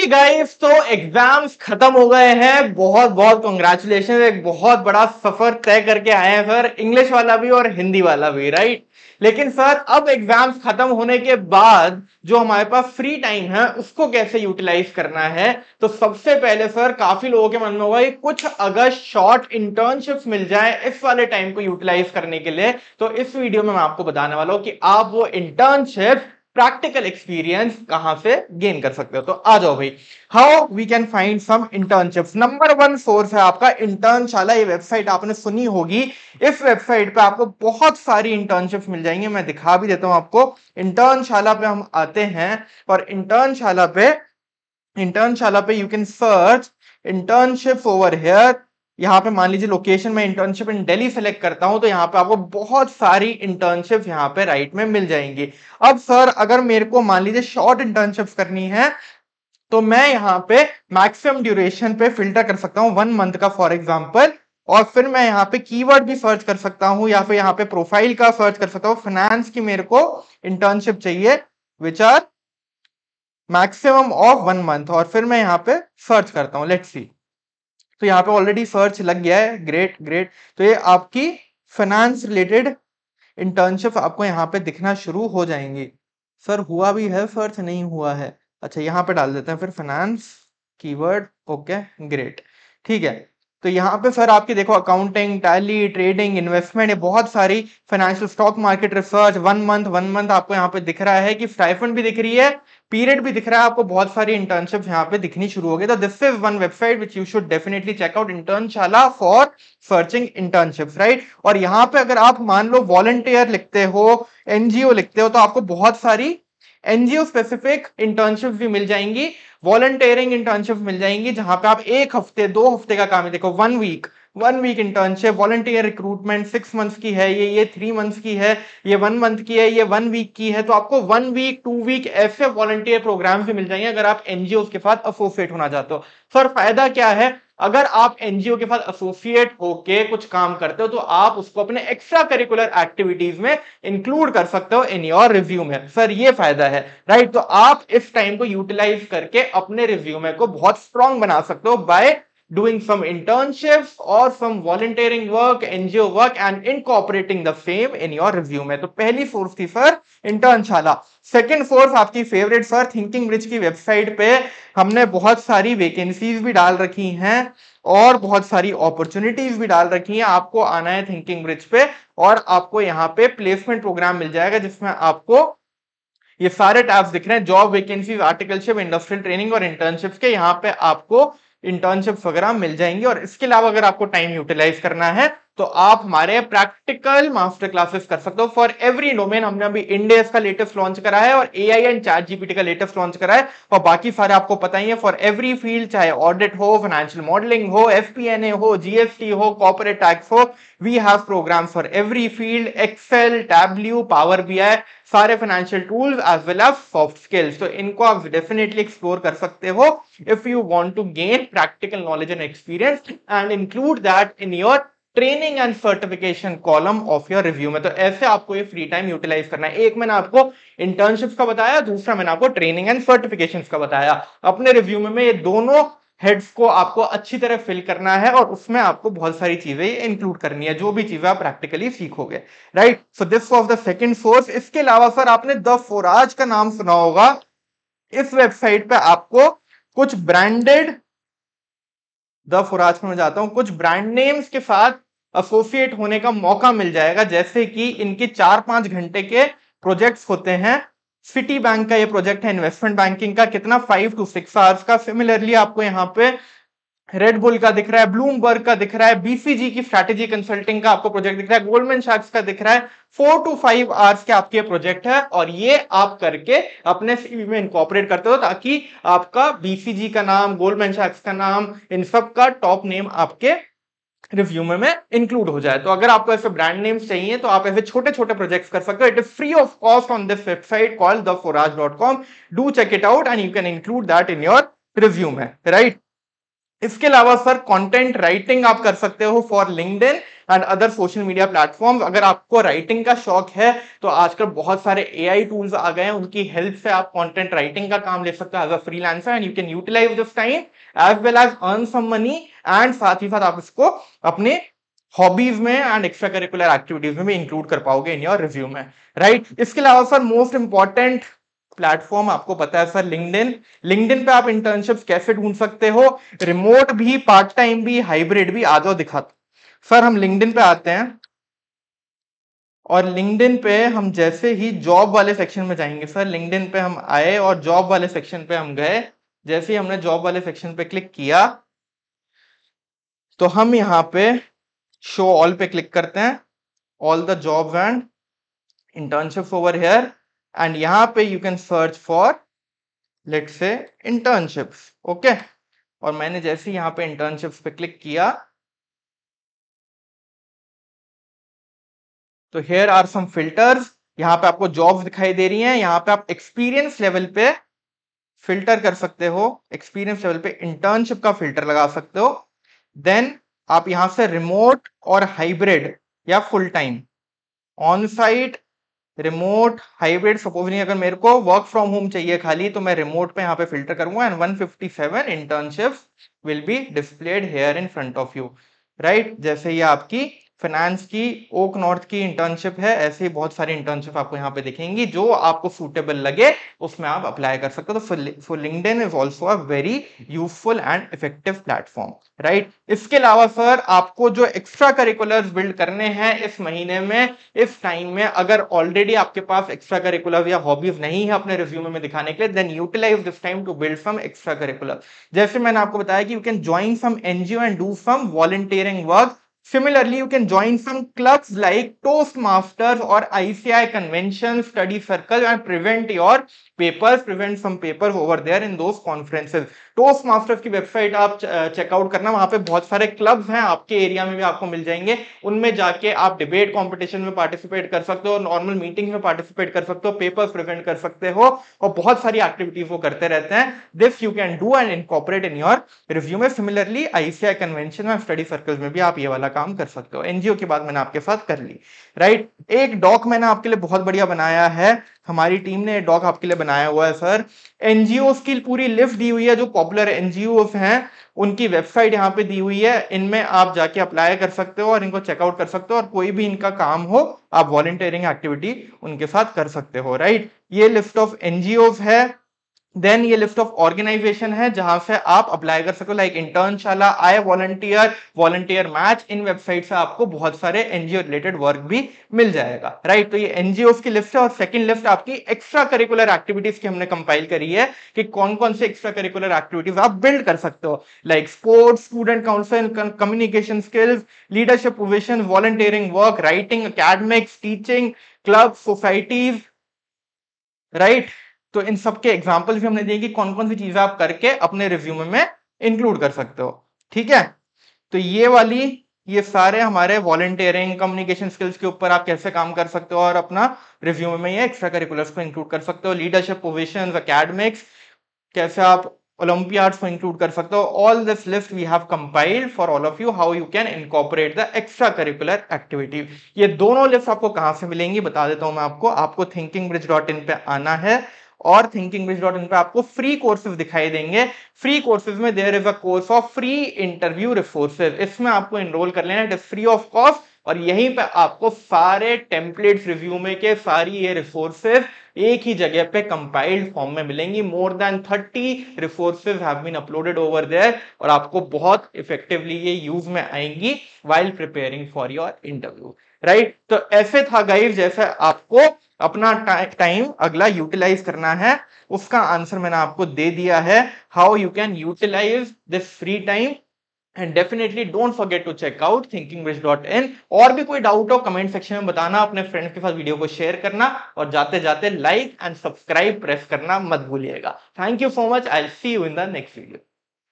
Finally guys, तो exams खत्म हो गए हैं। बहुत बहुत कॉन्ग्रेचुलेशन, एक बहुत बड़ा सफर तय करके आए हैं सर, इंग्लिश वाला भी और हिंदी वाला भी, राइट। लेकिन सर अब एग्जाम्स खत्म होने के बाद जो हमारे पास फ्री टाइम है उसको कैसे यूटिलाइज करना है। तो सबसे पहले सर काफी लोगों के मन में होगा कि कुछ अगर शॉर्ट इंटर्नशिप्स मिल जाए इस वाले टाइम को यूटिलाइज करने के लिए, तो इस वीडियो में मैं आपको बताने वाला हूं कि आप वो इंटर्नशिप प्रैक्टिकल एक्सपीरियंस कहां से गेन कर सकते हो। तो आ जाओ भाई, how we can find some internships. Number one source है आपका इंटर्नशाला। ये वेबसाइट आपने सुनी होगी। इस वेबसाइट पे आपको बहुत सारी इंटर्नशिप्स मिल जाएंगी। मैं दिखा भी देता हूं आपको। इंटर्नशाला पे हम आते हैं और इंटर्नशाला पे you can search internships over here. यहाँ पे मान लीजिए लोकेशन में इंटर्नशिप इन दिल्ली सेलेक्ट करता हूं तो यहाँ पे आपको बहुत सारी इंटर्नशिप यहाँ पे राइट में मिल जाएंगी। अब सर अगर मेरे को मान लीजिए शॉर्ट इंटर्नशिप्स करनी है तो मैं यहाँ पे मैक्सिमम ड्यूरेशन पे फिल्टर कर सकता हूँ 1 मंथ का फॉर एग्जांपल। और फिर मैं यहाँ पे कीवर्ड भी सर्च कर सकता हूँ या फिर यहाँ पे प्रोफाइल का सर्च कर सकता हूँ। फाइनेंस की मेरे को इंटर्नशिप चाहिए which are maximum of 1 month, और फिर मैं यहाँ पे सर्च करता हूँ। लेट्स सी, तो यहाँ पे ऑलरेडी सर्च लग गया है। Great great. तो ये आपकी फाइनेंस रिलेटेड इंटर्नशिप आपको यहाँ पे दिखना शुरू हो जाएंगी। सर हुआ भी है सर्च, नहीं हुआ है? अच्छा, यहाँ पे डाल देते हैं फिर फाइनेंस कीवर्ड। ओके ग्रेट, ठीक है। तो यहाँ पे सर आपकी देखो अकाउंटिंग, टैली, ट्रेडिंग, इन्वेस्टमेंट, ये बहुत सारी financial, stock market research, 1 month आपको यहाँ पे दिख रहा है कि स्टाइफंड भी दिख रही है, पीरियड भी दिख रहा है आपको। बहुत सारी इंटर्नशिप यहाँ पे दिखनी शुरू हो गई। तो this is one website which you should definitely check out, Internshala for searching internships, right. और यहाँ पे अगर आप मान लो वॉलंटियर लिखते हो, एनजीओ लिखते हो, तो आपको बहुत सारी एनजीओ स्पेसिफिक इंटर्नशिप भी मिल जाएंगी, वॉलंटियरिंग इंटर्नशिप मिल जाएंगी, जहां पे आप 1 हफ्ते 2 हफ्ते का काम है। देखो 1 week internship, volunteer recruitment 6 months की है, ये 3 मंथ्स की है, ये 1 मंथ की है, ये 1 वीक की है। तो आपको 1 वीक 2 वीक ऐसे वॉलंटियर प्रोग्राम भी मिल जाएंगे अगर आप एनजीओ के साथ एसोसिएट होना चाहते हो। सर फायदा क्या है, अगर आप एनजीओ के साथ एसोसिएट होके कुछ काम करते हो तो आप उसको अपने एक्स्ट्रा करिकुलर एक्टिविटीज में इंक्लूड कर सकते हो इन योर रिज्यूमे। सर ये फायदा है, राइट। तो आप इस टाइम को यूटिलाइज करके अपने रिज्यूमे को बहुत स्ट्रांग बना सकते हो bye doing some internships or some volunteering work, NGO work and incorporating the same in your resume। तो पहली सोर्स थी सर इंटर्नशाला। सेकंड सोर्स आपकी फेवरेट सर थिंकिंग ब्रिज की वेबसाइट पे हमने बहुत सारी वैकेंसीज भी डाल रखी हैं और बहुत सारी अपॉर्चुनिटीज भी डाल रखी हैं। आपको आना है थिंकिंग ब्रिज पे और आपको यहाँ पे प्लेसमेंट प्रोग्राम मिल जाएगा जिसमें आपको ये सारे टैब्स दिख रहे हैं, job vacancies, articleship, industrial training और इंटर्नशिप्स के। यहाँ पे आपको इंटर्नशिप्स वगैरह मिल जाएंगी। और इसके अलावा अगर आपको टाइम यूटिलाइज करना है तो आप हमारे प्रैक्टिकल मास्टर क्लासेस कर सकते हो फॉर एवरी डोमेन। हमने अभी इंडेक्स का लेटेस्ट लॉन्च करा है और एआई एंड चैट जीपीटी का लेटेस्ट लॉन्च करा है, और बाकी सारे आपको पता ही है फॉर एवरी फील्ड, चाहे ऑडिट हो, फाइनेंशियल मॉडलिंग हो, एफपीएनए हो, जीएसटी हो, कॉर्पोरेट टैक्स हो, we have programme for every field, Excel, Tableau, Power BI, सारे financial tools as well as soft skills. तो इनको आप डेफिनेटली एक्सप्लोर कर सकते हो if you want to gain practical knowledge and experience and include that in your training and certification column of your review में। तो ऐसे आपको ये फ्री टाइम यूटिलाइज करना है। एक मैंने आपको इंटर्नशिप्स का बताया, दूसरा मैंने आपको ट्रेनिंग एंड सर्टिफिकेशंस का बताया। अपने रिव्यू में ये दोनों हेड्स को आपको अच्छी तरह फिल करना है और उसमें आपको बहुत सारी चीजें इंक्लूड करनी है, जो भी चीजें आप प्रैक्टिकली सीखोगे, right. So this was the second source. इसके अलावा सर आपने द फोराज का नाम सुना होगा। इस वेबसाइट पे आपको कुछ ब्रांडेड, द फोराज में जाता हूं, कुछ ब्रांड नेम्स के साथ एसोसिएट होने का मौका मिल जाएगा। जैसे कि इनके 4-5 घंटे के प्रोजेक्ट्स होते हैं। सिटी बैंक का ये प्रोजेक्ट है इन्वेस्टमेंट बैंकिंग का, कितना 5 to 6 आवर्स का। सिमिलरली आपको यहाँ पे रेड बुल का दिख रहा है, ब्लूमबर्ग का दिख रहा है, बीसीजी की स्ट्रैटेजी कंसल्टिंग का आपको प्रोजेक्ट दिख रहा है, गोल्डमैन सैक्स का दिख रहा है। 4 to 5 आवर्स के आपके प्रोजेक्ट है और ये आप करके अपने सीवी में इनकॉर्पोरेट करते हो ताकि आपका बीसीजी का नाम, गोल्डमैन सैक्स का नाम, इन सब का टॉप नेम आपके रिव्यूमे में इंक्लूड हो जाए। तो अगर आपको ऐसे ब्रांड नेम्स चाहिए तो आप ऐसे छोटे छोटे प्रोजेक्ट्स कर सकते हो। It is free of cost on this website called theforage.com। Do check it out and you can include that in your resume, right. इसके अलावा सर कंटेंट राइटिंग आप कर सकते हो for LinkedIn and other social media platforms. अगर आपको writing का शौक है तो आजकल बहुत सारे एआई टूल्स आ गए हैं, उनकी हेल्प से आप कंटेंट राइटिंग का काम ले सकते हो as a freelancer, and you can utilise this time as well as earn some money, and साथ ही साथ आप इसको अपने हॉबीज में एंड एक्स्ट्रा करिकुलर एक्टिविटीज में भी इंक्लूड कर पाओगे इन योर रिज्यूम में, राइट। इसके अलावा सर मोस्ट इंपॉर्टेंट प्लेटफॉर्म आपको पता है सर, लिंक्डइन। लिंक्डइन पे आप इंटर्नशिप्स कैसे ढूंढ सकते हो, रिमोट भी, पार्ट टाइम भी, हाइब्रिड भी। आ जाओ दिखाते सर, हम लिंक्डइन पे आते हैं और लिंक्डइन पे हम जैसे ही जॉब वाले सेक्शन में जाएंगे सर, लिंक्डइन पे हम आए और जॉब वाले सेक्शन पे हम गए। जैसे ही हमने जॉब वाले सेक्शन पे क्लिक किया तो हम यहाँ पे शो ऑल पे क्लिक करते हैं, all the jobs and internships over here, and यहाँ पे you can search for let's say internships, okay. और मैंने जैसे यहाँ पे इंटर्नशिप्स पे क्लिक किया तो हियर आर सम फिल्टर्स। यहाँ पे आपको जॉब्स दिखाई दे रही हैं, यहाँ पे आप एक्सपीरियंस लेवल पे फिल्टर कर सकते हो, एक्सपीरियंस लेवल पे इंटर्नशिप का फिल्टर लगा सकते हो। देन आप यहां से रिमोट और हाइब्रिड या full time, on site, remote, hybrid. Supposing अगर मेरे को वर्क फ्रॉम होम चाहिए खाली तो मैं रिमोट पे यहाँ पे फिल्टर करूंगा, and 157 internships will be displayed here in front of you, right. जैसे ये आपकी फाइनेंस की ओक नॉर्थ की इंटर्नशिप है, ऐसे ही बहुत सारी इंटर्नशिप आपको यहाँ पे दिखेंगी, जो आपको सूटेबल लगे उसमें आप अप्लाई कर सकते हो। तो LinkedIn is also a very useful and effective platform, right. इसके अलावा सर आपको जो एक्स्ट्रा करिकुलर्स बिल्ड करने हैं इस महीने में, इस टाइम में, अगर ऑलरेडी आपके पास एक्स्ट्रा करिकुलर या हॉबीज नहीं है अपने रिज्यूमे में दिखाने के लिए, then utilise this time to build some extra curricular. जैसे मैंने आपको बताया कि you can join some NGO and do some volunteering work. Similarly, you can join some clubs like Toastmasters or ICI convention, study circle, and present some papers over there in those conferences. Toastmasters की website आप checkout करना, वहां पे बहुत सारे clubs हैं, आपके area में भी आपको मिल जाएंगे। उनमें जाके आप डिबेट कंपटीशन में पार्टिसिपेट कर सकते हो, नॉर्मल मीटिंग में पार्टिसिपेट कर सकते हो, पेपर्स प्रेजेंट कर सकते हो, और बहुत सारी एक्टिविटीज वो करते रहते हैं। This you can do and incorporate in your resume. Similarly ICI convention में, स्टडी सर्कल्स में भी आप ये वाला काम कर सकते हो। एनजीओ की बात मैंने आपके साथ कर ली, राइट। एक डॉक मैंने आपके लिए बहुत बढ़िया बनाया है, हमारी टीम ने डॉक आपके लिए बनाया हुआ है सर। एनजीओ की पूरी लिस्ट दी हुई है, जो पॉपुलर एनजीओ हैं उनकी वेबसाइट यहाँ पे दी हुई है, इनमें आप जाके अप्लाई कर सकते हो और इनको चेकआउट कर सकते हो, और कोई भी इनका काम हो आप वॉलंटियरिंग एक्टिविटी उनके साथ कर सकते हो, राइट। ये लिस्ट ऑफ एनजीओ है। देन ये लिस्ट ऑफ ऑर्गेनाइजेशन है जहां से आप अप्लाई कर सकते हो, लाइक इंटर्नशाला, आई वॉलंटियर, वॉलंटियर मैच। इन वेबसाइट से आपको बहुत सारे एनजीओ रिलेटेड वर्क भी मिल जाएगा, राइट। तो ये एनजीओ की लिस्ट है। और सेकंड लिस्ट आपकी एक्स्ट्रा करिकुलर एक्टिविटीज की हमने कंपाइल करी है कि कौन कौन से एक्स्ट्रा करिकुलर एक्टिविटीज आप बिल्ड कर सकते हो, like sports, student council, communication skills, leadership position, volunteering work, writing, academics, teaching, club, societies, right. तो इन सब के एग्जांपल्स भी हमने दिए कि कौन कौन सी चीजें आप करके अपने रिज्यूमे में इंक्लूड कर सकते हो, ठीक है। तो ये सारे हमारे वॉलंटियरिंग, कम्युनिकेशन स्किल्स के ऊपर आप कैसे काम कर सकते हो और अपना रिज्यूमे में ये एक्स्ट्रा करिकुलर्स को इंक्लूड कर सकते हो। लीडरशिप पोजीशंस, एकेडमिक्स, कैसे आप ओलंपियाड्स को इंक्लूड कर सकते हो। All this list we have compiled for all of you, how you can incorporate the extra curricular activity. ये दोनों लिस्ट आपको कहां से मिलेंगी बता देता हूं मैं आपको thinkingBridge.in पे आना है, और thinkingBridge.in पे आपको फ्री कोर्सेज दिखाई देंगे। फ्री कोर्सेज में there is a course of free interview resources, इसमें आपको एनरोल कर लेना, it is free of cost. और यहीं पे आपको सारे टेम्पलेट्स रिज्यूमे के, सारी ये रिसोर्सेज एक ही जगह पे कंपाइल्ड फॉर्म में मिलेंगी। More than 30 resources have been uploaded over there, और आपको बहुत इफेक्टिवली ये यूज में आएंगी while preparing for your interview, right. तो ऐसे था गाइस, जैसे आपको अपना टाइम अगला यूटिलाइज करना है, उसका आंसर मैंने आपको दे दिया है, how you can utilise this free time. And definitely don't forget to check out thinkingBridge.in। और भी कोई डाउट हो कमेंट सेक्शन में बताना, अपने फ्रेंड्स के साथ वीडियो को शेयर करना, और जाते जाते लाइक एंड सब्सक्राइब प्रेस करना मत भूलिएगा। Thank you so much, I will see you in the next video.